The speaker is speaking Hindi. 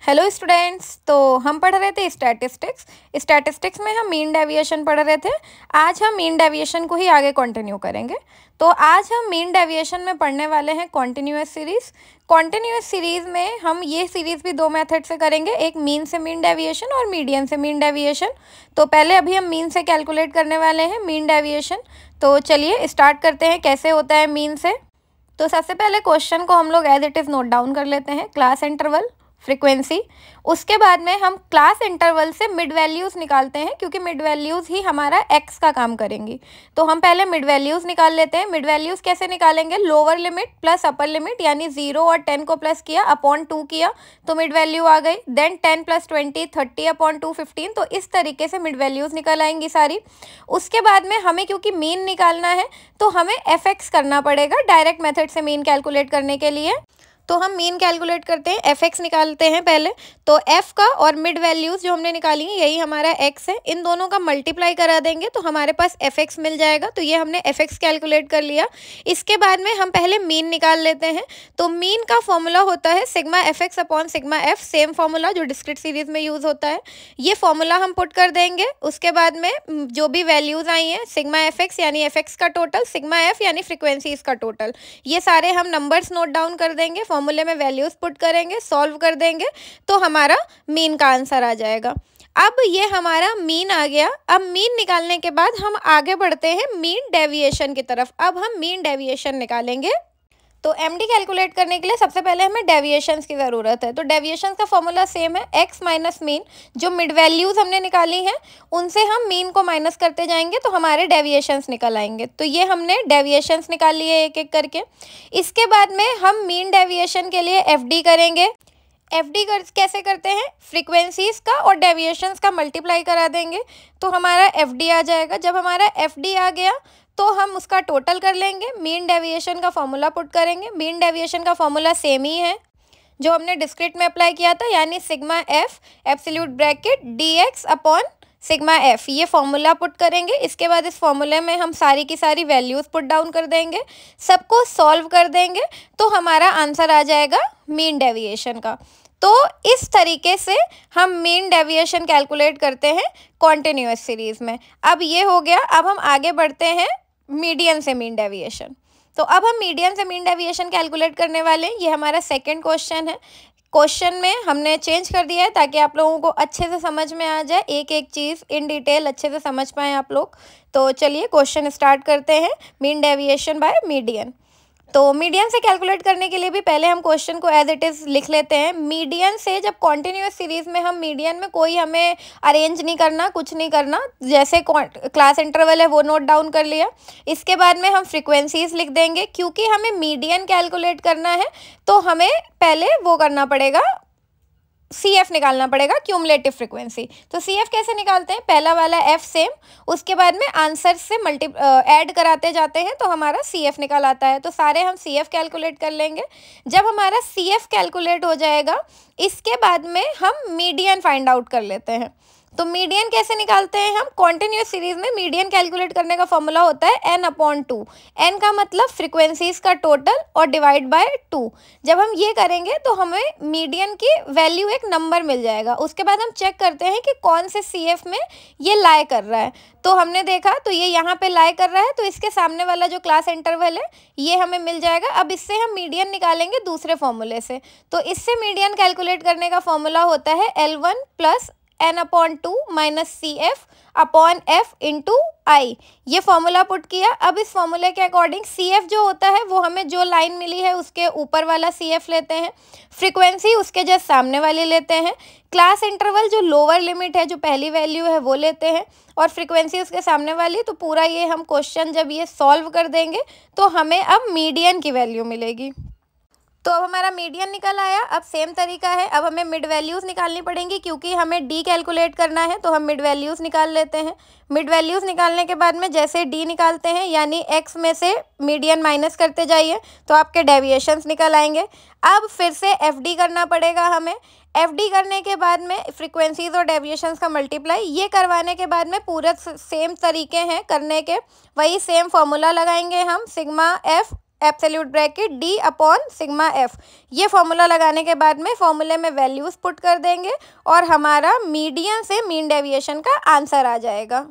Hello students. तो हम पढ़ रहे थे स्टैटिस्टिक्स में हम मीन डेविएशन पढ़ रहे थे। आज हम मीन डेविएशन को ही आगे कंटिन्यू करेंगे। तो आज हम मीन डेविएशन में पढ़ने वाले हैं कॉन्टिन्यूअस सीरीज में हम ये सीरीज भी दो मेथड से करेंगे, एक मीन से मीन डेविएशन और मीडियन से मीन डेविएशन। तो पहले अभी हम मीन से कैलकुलेट करने वाले हैं मीन डेविएशन। तो चलिए स्टार्ट करते हैं कैसे होता है मीन से। तो सबसे पहले क्वेश्चन को हम लोग as it is note down कर लेते हैं, क्लास इंटरवल फ्रीक्वेंसी। उसके बाद में हम क्लास इंटरवल से मिड वैल्यूज़ निकालते हैं, क्योंकि मिड वैल्यूज़ ही हमारा एक्स का काम करेंगी। तो हम पहले मिड वैल्यूज़ निकाल लेते हैं। मिड वैल्यूज़ कैसे निकालेंगे? Lower limit plus upper limit, यानी 0 और 10 को प्लस किया अपॉन 2 किया तो मिड वैल्यू आ गई। Then 10 + 20 30 upon 2 15। तो इस तरीके से मिड वैल्यूज़ निकल आएंगी सारी। उसके बाद में हमें क्योंकि मीन निकालना है तो हमें एफ करना पड़ेगा डायरेक्ट मेथड से मीन कैलकुलेट करने के लिए। तो हम मीन कैलकुलेट करते हैं, एफ निकालते हैं पहले। तो एफ का और मिड वैल्यूज़ जो हमने निकाली है यही हमारा एक्स है, इन दोनों का मल्टीप्लाई करा देंगे तो हमारे पास एफ मिल जाएगा। तो ये हमने एफ कैलकुलेट कर लिया। इसके बाद में हम पहले मीन निकाल लेते हैं। तो मीन का फॉर्मूला होता है sigma F x upon sigma F, same formula जो डिस्क्रीट सीरीज में यूज़ होता है। ये फॉर्मूला हम पुट कर देंगे। उसके बाद में जो भी वैल्यूज़ आई हैं, सिग्मा एफ एक्स यानी एफ का टोटल, सिग्मा एफ यानी फ्रिक्वेंसीज का टोटल, ये सारे हम नंबर्स नोट डाउन कर देंगे, फॉर्मूले में वैल्यूज पुट करेंगे, सॉल्व कर देंगे तो हमारा मीन का आंसर आ जाएगा। अब ये हमारा मीन आ गया। अब मीन निकालने के बाद हम आगे बढ़ते हैं मीन डेविएशन की तरफ। अब हम मीन डेविएशन निकालेंगे। तो एमडी कैलकुलेट करने के लिए सबसे पहले हमें डेविएशंस की ज़रूरत है। तो डेविएशंस का फॉर्मूला सेम है, एक्स माइनस मीन। जो मिड वैल्यूज़ हमने निकाली हैं उनसे हम मीन को माइनस करते जाएंगे तो हमारे डेविएशंस निकल आएंगे। तो ये हमने डेविएशंस निकाल लिए एक एक करके। इसके बाद में हम मीन डेविएशन के लिए एफडी करेंगे। एफडी कैसे करते हैं? फ्रीक्वेंसीज का और डेविएशंस का मल्टीप्लाई करा देंगे तो हमारा एफडी आ जाएगा। जब हमारा एफडी आ गया तो हम उसका टोटल कर लेंगे, मीन डेविएशन का फॉर्मूला पुट करेंगे। मीन डेविएशन का फॉर्मूला सेम ही है जो हमने डिस्क्रीट में अप्लाई किया था, यानी sigma F absolute bracket D x upon sigma F, ये फॉर्मूला पुट करेंगे। इसके बाद इस फॉर्मूले में हम सारी की सारी वैल्यूज़ पुट डाउन कर देंगे, सबको सॉल्व कर देंगे तो हमारा आंसर आ जाएगा मीन डेविएशन का। तो इस तरीके से हम मीन डेविएशन कैलकुलेट करते हैं कॉन्टिन्यूअस सीरीज में। अब ये हो गया। अब हम आगे बढ़ते हैं मीडियन से मीन डेविएशन। तो अब हम मीडियन से मीन डेविएशन कैलकुलेट करने वाले हैं। ये हमारा सेकंड क्वेश्चन है। क्वेश्चन में हमने चेंज कर दिया है ताकि आप लोगों को अच्छे से समझ में आ जाए, एक एक चीज़ इन डिटेल अच्छे से समझ पाएँ आप लोग। तो चलिए क्वेश्चन स्टार्ट करते हैं, मीन डेविएशन बाय मीडियन। तो मीडियन से कैलकुलेट करने के लिए भी पहले हम क्वेश्चन को एज इट इज़ लिख लेते हैं। मीडियन से जब कॉन्टिन्यूअस सीरीज में हम मीडियन में कोई हमें अरेंज नहीं करना, कुछ नहीं करना, जैसे क्लास इंटरवल है वो नोट डाउन कर लिया। इसके बाद में हम फ्रीक्वेंसीज लिख देंगे। क्योंकि हमें मीडियन कैलकुलेट करना है तो हमें पहले वो करना पड़ेगा, CF निकालना पड़ेगा, क्यूमुलेटिव फ्रीक्वेंसी। तो CF कैसे निकालते हैं? पहला वाला F सेम, उसके बाद में आंसर से ऐड कराते जाते हैं तो हमारा CF निकाल आता है। तो सारे हम CF कैलकुलेट कर लेंगे। जब हमारा CF कैलकुलेट हो जाएगा इसके बाद में हम मीडियन फाइंड आउट कर लेते हैं। तो मीडियन कैसे निकालते हैं हम? कॉन्टिन्यूअस सीरीज में मीडियन कैलकुलेट करने का फॉर्मूला होता है n/2। n का मतलब फ्रीक्वेंसीज का टोटल और डिवाइड बाय 2। जब हम ये करेंगे तो हमें मीडियन की वैल्यू एक नंबर मिल जाएगा। उसके बाद हम चेक करते हैं कि कौन से CF में ये लाई कर रहा है। तो हमने देखा तो ये यहाँ पे लाई कर रहा है, तो इसके सामने वाला जो क्लास इंटरवल है ये हमें मिल जाएगा। अब इससे हम मीडियन निकालेंगे दूसरे फॉर्मूले से। तो इससे मीडियन कैलकुलेट करने का फॉर्मूला होता है L1 + n/2 minus CF upon F into i. ये फॉर्मूला पुट किया। अब इस फॉर्मूले के अकॉर्डिंग CF जो होता है वो हमें जो लाइन मिली है उसके ऊपर वाला CF लेते हैं, फ्रीक्वेंसी उसके जस्ट सामने वाली लेते हैं, क्लास इंटरवल जो लोअर लिमिट है जो पहली वैल्यू है वो लेते हैं और फ्रीक्वेंसी उसके सामने वाली। तो पूरा ये हम क्वेश्चन जब ये सॉल्व कर देंगे तो हमें अब मीडियन की वैल्यू मिलेगी। तो अब हमारा मीडियन निकल आया। अब सेम तरीका है, अब हमें मिड वैल्यूज़ निकालनी पड़ेंगी क्योंकि हमें डी कैलकुलेट करना है। तो हम मिड वैल्यूज़ निकाल लेते हैं। मिड वैल्यूज़ निकालने के बाद में जैसे डी निकालते हैं यानी एक्स में से मीडियन माइनस करते जाइए तो आपके डेविएशंस निकल आएंगे। अब फिर से एफडी करना पड़ेगा हमें। एफडी करने के बाद में फ्रीक्वेंसीज और डेविएशंस का मल्टीप्लाई, ये करवाने के बाद में पूरे सेम तरीके हैं करने के, वही सेम फॉर्मूला लगाएंगे हम, sigma F absolute bracket D upon sigma F. ये फॉर्मूला लगाने के बाद में फॉर्मूले में वैल्यूज़ पुट कर देंगे और हमारा मीडियन से मीन डेविएशन का आंसर आ जाएगा।